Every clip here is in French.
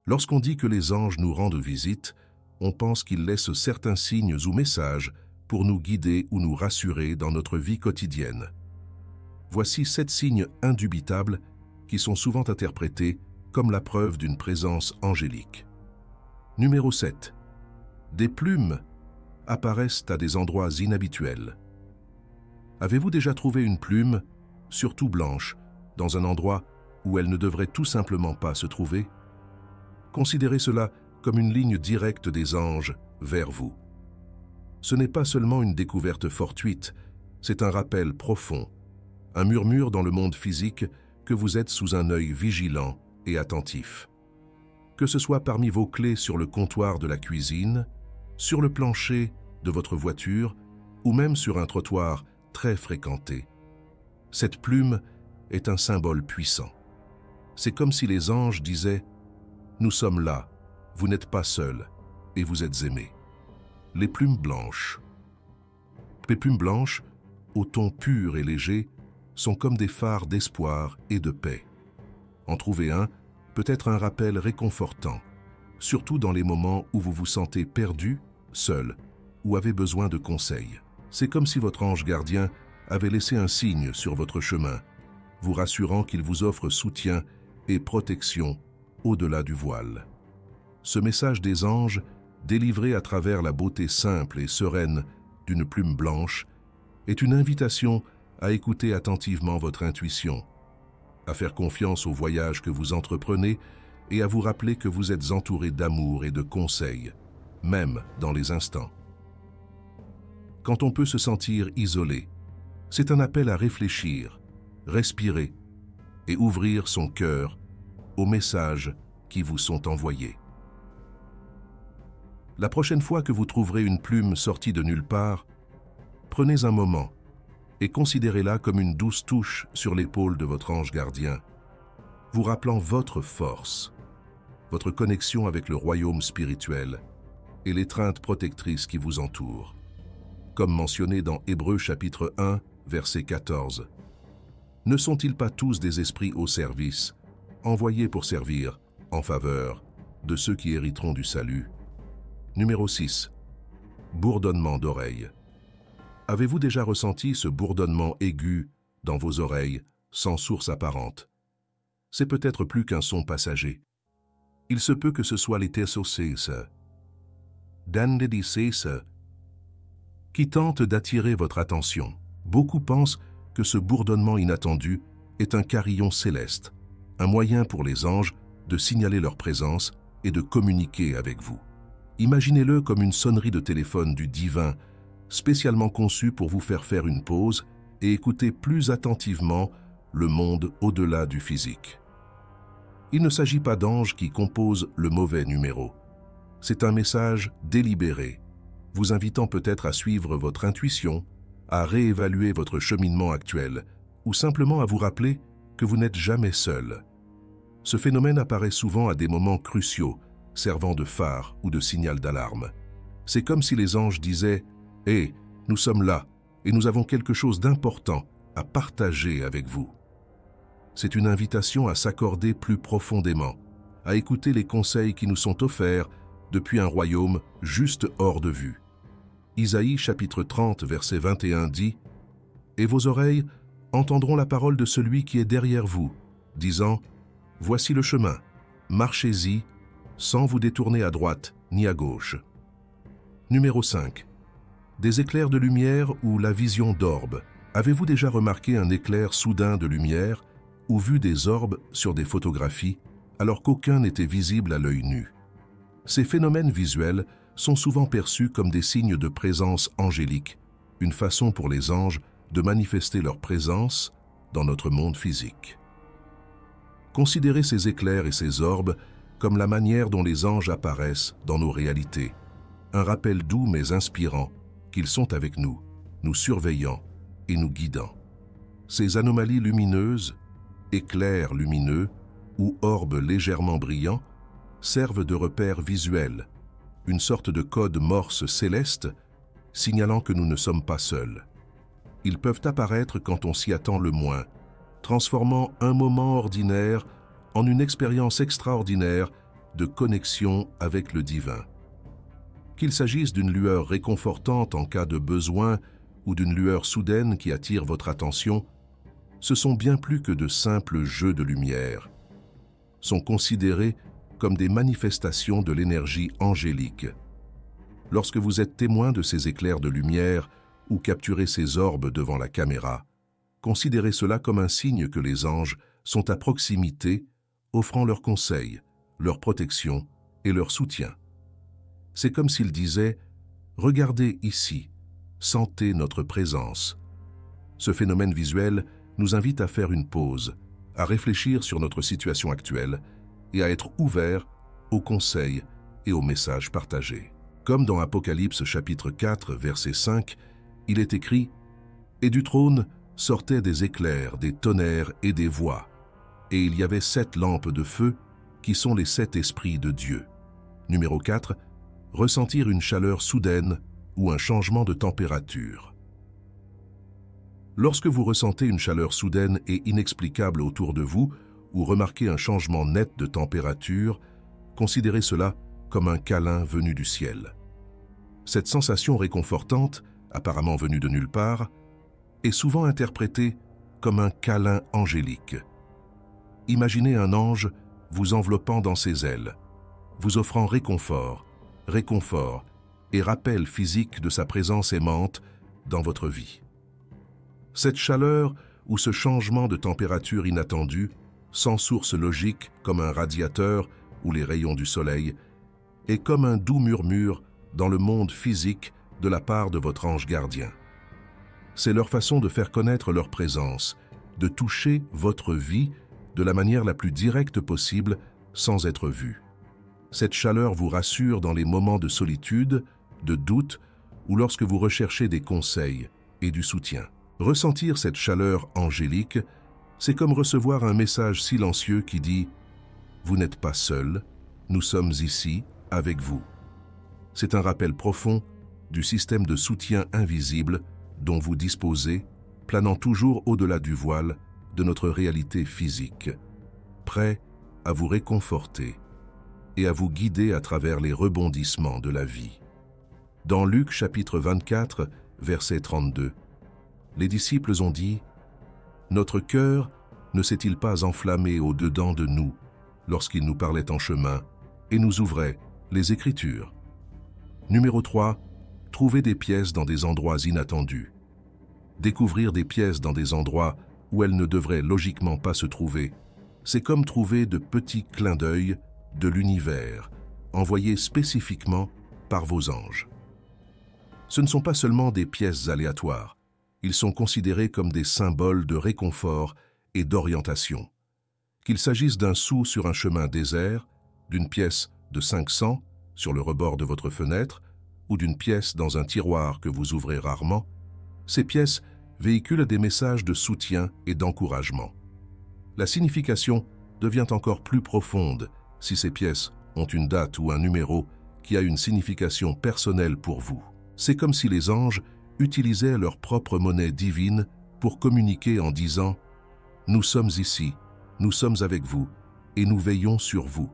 Lorsqu'on dit que les anges nous rendent visite, on pense qu'ils laissent certains signes ou messages pour nous guider ou nous rassurer dans notre vie quotidienne. Voici 7 signes indubitables qui sont souvent interprétés comme la preuve d'une présence angélique. Numéro 7. Des plumes apparaissent à des endroits inhabituels. Avez-vous déjà trouvé une plume, surtout blanche, dans un endroit où elle ne devrait tout simplement pas se trouver? Considérez cela comme une ligne directe des anges vers vous. Ce n'est pas seulement une découverte fortuite, c'est un rappel profond, un murmure dans le monde physique que vous êtes sous un œil vigilant et attentif. Que ce soit parmi vos clés sur le comptoir de la cuisine, sur le plancher de votre voiture ou même sur un trottoir très fréquenté. Cette plume est un symbole puissant. C'est comme si les anges disaient « Nous sommes là, vous n'êtes pas seuls et vous êtes aimés ». Les plumes blanches. Les plumes blanches, au ton pur et léger, sont comme des phares d'espoir et de paix. En trouver un peut être un rappel réconfortant, surtout dans les moments où vous vous sentez perdu, seul, ou avez besoin de conseils. C'est comme si votre ange gardien avait laissé un signe sur votre chemin, vous rassurant qu'il vous offre soutien et protection au-delà du voile. Ce message des anges, délivré à travers la beauté simple et sereine d'une plume blanche, est une invitation à écouter attentivement votre intuition, à faire confiance au voyage que vous entreprenez et à vous rappeler que vous êtes entouré d'amour et de conseils, même dans les instants. Quand on peut se sentir isolé, c'est un appel à réfléchir, respirer et ouvrir son cœur aux messages qui vous sont envoyés. La prochaine fois que vous trouverez une plume sortie de nulle part, prenez un moment et considérez-la comme une douce touche sur l'épaule de votre ange gardien, vous rappelant votre force, votre connexion avec le royaume spirituel et l'étreinte protectrice qui vous entoure. Comme mentionné dans Hébreux chapitre 1, verset 14. Ne sont-ils pas tous des esprits au service, envoyés pour servir en faveur de ceux qui hériteront du salut? Numéro 6. Bourdonnement d'oreilles. Avez-vous déjà ressenti ce bourdonnement aigu dans vos oreilles sans source apparente? C'est peut-être plus qu'un son passager. Il se peut que ce soit les tessoces, qui tentent d'attirer votre attention. Beaucoup pensent que ce bourdonnement inattendu est un carillon céleste, un moyen pour les anges de signaler leur présence et de communiquer avec vous. Imaginez-le comme une sonnerie de téléphone du divin, spécialement conçue pour vous faire une pause et écouter plus attentivement le monde au-delà du physique. Il ne s'agit pas d'anges qui composent le mauvais numéro. C'est un message délibéré, vous invitant peut-être à suivre votre intuition, à réévaluer votre cheminement actuel, ou simplement à vous rappeler que vous n'êtes jamais seul. Ce phénomène apparaît souvent à des moments cruciaux, servant de phare ou de signal d'alarme. C'est comme si les anges disaient « Hé, nous sommes là et nous avons quelque chose d'important à partager avec vous. » C'est une invitation à s'accorder plus profondément, à écouter les conseils qui nous sont offerts depuis un royaume juste hors de vue. Isaïe chapitre 30 verset 21 dit « Et vos oreilles entendront la parole de celui qui est derrière vous, disant « Voici le chemin, marchez-y, sans vous détourner à droite ni à gauche. » Numéro 5. Des éclairs de lumière ou la vision d'orbes. Avez-vous déjà remarqué un éclair soudain de lumière ou vu des orbes sur des photographies alors qu'aucun n'était visible à l'œil nu? Ces phénomènes visuels sont souvent perçus comme des signes de présence angélique, une façon pour les anges de manifester leur présence dans notre monde physique. Considérez ces éclairs et ces orbes comme la manière dont les anges apparaissent dans nos réalités, un rappel doux mais inspirant qu'ils sont avec nous, nous surveillant et nous guidant. Ces anomalies lumineuses, éclairs lumineux ou orbes légèrement brillants servent de repères visuels, une sorte de code morse céleste signalant que nous ne sommes pas seuls. Ils peuvent apparaître quand on s'y attend le moins, transformant un moment ordinaire en une expérience extraordinaire de connexion avec le divin. Qu'il s'agisse d'une lueur réconfortante en cas de besoin ou d'une lueur soudaine qui attire votre attention, ce sont bien plus que de simples jeux de lumière. Sont considérés comme des manifestations de l'énergie angélique. Lorsque vous êtes témoin de ces éclairs de lumière ou capturez ces orbes devant la caméra, considérez cela comme un signe que les anges sont à proximité, offrant leurs conseils, leur protection et leur soutien. C'est comme s'ils disaient « Regardez ici, sentez notre présence ». Ce phénomène visuel nous invite à faire une pause, à réfléchir sur notre situation actuelle et à être ouverts aux conseils et aux messages partagés. Comme dans Apocalypse chapitre 4, verset 5, il est écrit « Et du trône sortaient des éclairs, des tonnerres et des voix, et il y avait 7 lampes de feu qui sont les 7 esprits de Dieu. » Numéro 4, ressentir une chaleur soudaine ou un changement de température. Lorsque vous ressentez une chaleur soudaine et inexplicable autour de vous ou remarquez un changement net de température, considérez cela comme un câlin venu du ciel. Cette sensation réconfortante, apparemment venue de nulle part, est souvent interprétée comme un câlin angélique. Imaginez un ange vous enveloppant dans ses ailes, vous offrant réconfort et rappel physique de sa présence aimante dans votre vie. Cette chaleur ou ce changement de température inattendu, sans source logique comme un radiateur ou les rayons du soleil, est comme un doux murmure dans le monde physique de la part de votre ange gardien. C'est leur façon de faire connaître leur présence, de toucher votre vie de la manière la plus directe possible sans être vu. Cette chaleur vous rassure dans les moments de solitude, de doute ou lorsque vous recherchez des conseils et du soutien. Ressentir cette chaleur angélique, c'est comme recevoir un message silencieux qui dit « Vous n'êtes pas seul, nous sommes ici avec vous ». C'est un rappel profond du système de soutien invisible dont vous disposez, planant toujours au-delà du voile de notre réalité physique, prêt à vous réconforter et à vous guider à travers les rebondissements de la vie. Dans Luc chapitre 24, verset 32, les disciples ont dit « Notre cœur ne s'est-il pas enflammé au-dedans de nous lorsqu'il nous parlait en chemin et nous ouvrait les Écritures ?» Numéro 3. Trouver des pièces dans des endroits inattendus. Découvrir des pièces dans des endroits où elles ne devraient logiquement pas se trouver, c'est comme trouver de petits clins d'œil de l'univers, envoyés spécifiquement par vos anges. Ce ne sont pas seulement des pièces aléatoires, ils sont considérés comme des symboles de réconfort et d'orientation. Qu'il s'agisse d'un sou sur un chemin désert, d'une pièce de 500 sur le rebord de votre fenêtre, ou d'une pièce dans un tiroir que vous ouvrez rarement, ces pièces véhiculent des messages de soutien et d'encouragement. La signification devient encore plus profonde si ces pièces ont une date ou un numéro qui a une signification personnelle pour vous. C'est comme si les anges utilisaient leur propre monnaie divine pour communiquer en disant « Nous sommes ici, nous sommes avec vous, et nous veillons sur vous ».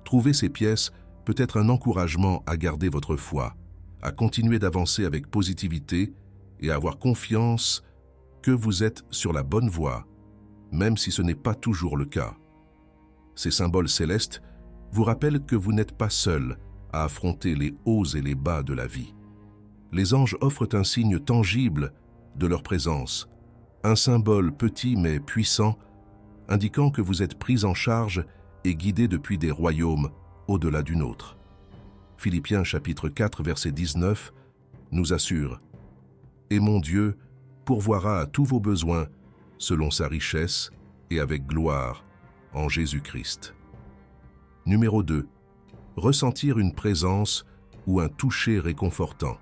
Trouver ces pièces peut être un encouragement à garder votre foi, à continuer d'avancer avec positivité et à avoir confiance que vous êtes sur la bonne voie, même si ce n'est pas toujours le cas. Ces symboles célestes vous rappellent que vous n'êtes pas seul à affronter les hauts et les bas de la vie. Les anges offrent un signe tangible de leur présence, un symbole petit mais puissant, indiquant que vous êtes pris en charge et guidé depuis des royaumes au-delà du nôtre. Philippiens chapitre 4 verset 19 nous assure « Et mon Dieu pourvoira à tous vos besoins selon sa richesse et avec gloire en Jésus-Christ. » Numéro 2. Ressentir une présence ou un toucher réconfortant.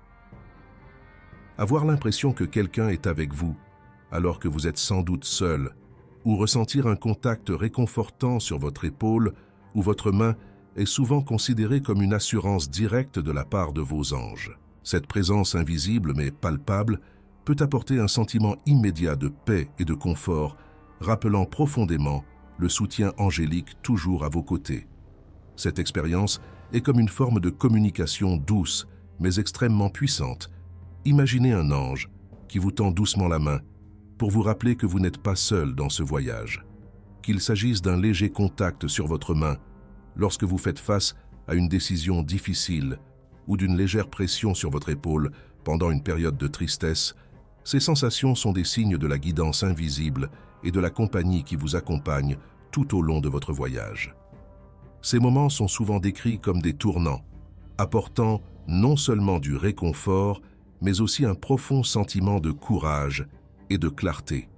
Avoir l'impression que quelqu'un est avec vous, alors que vous êtes sans doute seul, ou ressentir un contact réconfortant sur votre épaule ou votre main est souvent considéré comme une assurance directe de la part de vos anges. Cette présence invisible mais palpable peut apporter un sentiment immédiat de paix et de confort, rappelant profondément le soutien angélique toujours à vos côtés. Cette expérience est comme une forme de communication douce, mais extrêmement puissante. Imaginez un ange qui vous tend doucement la main pour vous rappeler que vous n'êtes pas seul dans ce voyage. Qu'il s'agisse d'un léger contact sur votre main lorsque vous faites face à une décision difficile ou d'une légère pression sur votre épaule pendant une période de tristesse, ces sensations sont des signes de la guidance invisible et de la compagnie qui vous accompagne tout au long de votre voyage. Ces moments sont souvent décrits comme des tournants, apportant non seulement du réconfort, mais aussi un profond sentiment de courage et de clarté.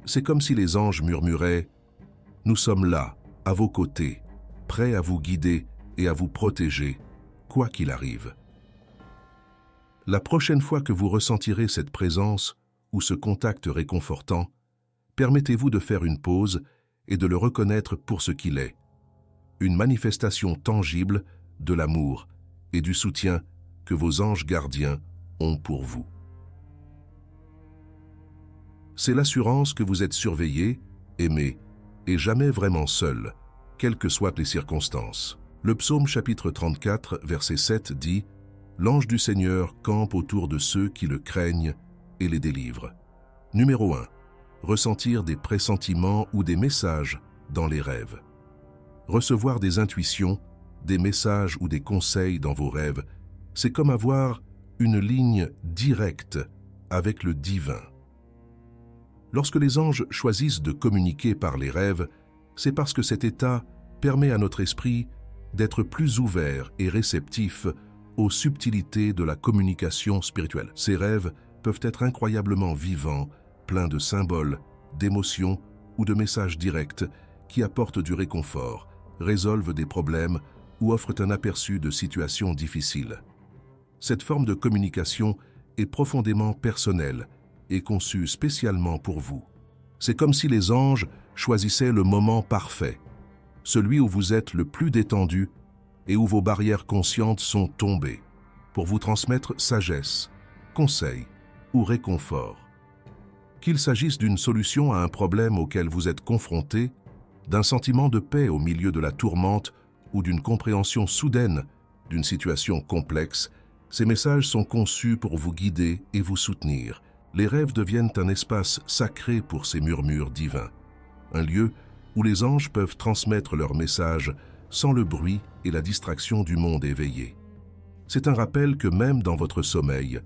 C'est comme si les anges murmuraient « Nous sommes là, à vos côtés, prêts à vous guider et à vous protéger, quoi qu'il arrive. » La prochaine fois que vous ressentirez cette présence ou ce contact réconfortant, permettez-vous de faire une pause et de le reconnaître pour ce qu'il est, une manifestation tangible de l'amour et du soutien que vos anges gardiens ont pour vous. C'est l'assurance que vous êtes surveillé, aimé et jamais vraiment seul, quelles que soient les circonstances. Le psaume chapitre 34, verset 7 dit « L'ange du Seigneur campe autour de ceux qui le craignent et les délivre. » Numéro 1. Ressentir des pressentiments ou des messages dans les rêves. Recevoir des intuitions, des messages ou des conseils dans vos rêves, c'est comme avoir une ligne directe avec le divin. Lorsque les anges choisissent de communiquer par les rêves, c'est parce que cet état permet à notre esprit d'être plus ouvert et réceptif aux subtilités de la communication spirituelle. Ces rêves peuvent être incroyablement vivants, pleins de symboles, d'émotions ou de messages directs qui apportent du réconfort, résolvent des problèmes ou offrent un aperçu de situations difficiles. Cette forme de communication est profondément personnelle et conçue spécialement pour vous. C'est comme si les anges choisissaient le moment parfait, celui où vous êtes le plus détendu et où vos barrières conscientes sont tombées, pour vous transmettre sagesse, conseils ou réconfort. Qu'il s'agisse d'une solution à un problème auquel vous êtes confronté, d'un sentiment de paix au milieu de la tourmente ou d'une compréhension soudaine d'une situation complexe, ces messages sont conçus pour vous guider et vous soutenir. Les rêves deviennent un espace sacré pour ces murmures divins, un lieu où les anges peuvent transmettre leurs messages sans le bruit et la distraction du monde éveillé. C'est un rappel que même dans votre sommeil,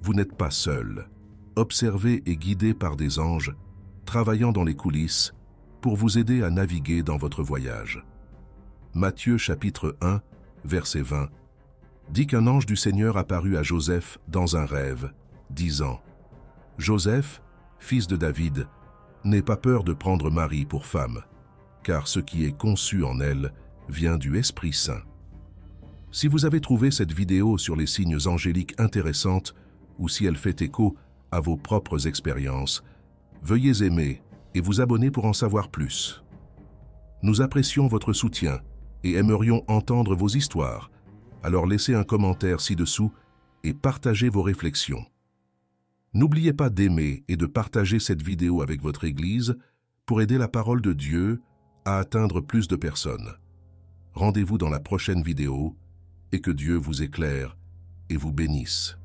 vous n'êtes pas seul, observé et guidé par des anges, travaillant dans les coulisses pour vous aider à naviguer dans votre voyage. Matthieu chapitre 1, verset 20, dit qu'un ange du Seigneur apparut à Joseph dans un rêve, disant « Joseph, fils de David, n'aie pas peur de prendre Marie pour femme, car ce qui est conçu en elle vient du Esprit Saint. » Si vous avez trouvé cette vidéo sur les signes angéliques intéressante ou si elle fait écho à vos propres expériences, veuillez aimer et vous abonner pour en savoir plus. Nous apprécions votre soutien et aimerions entendre vos histoires, alors laissez un commentaire ci-dessous et partagez vos réflexions. N'oubliez pas d'aimer et de partager cette vidéo avec votre Église pour aider la parole de Dieu à atteindre plus de personnes. Rendez-vous dans la prochaine vidéo et que Dieu vous éclaire et vous bénisse.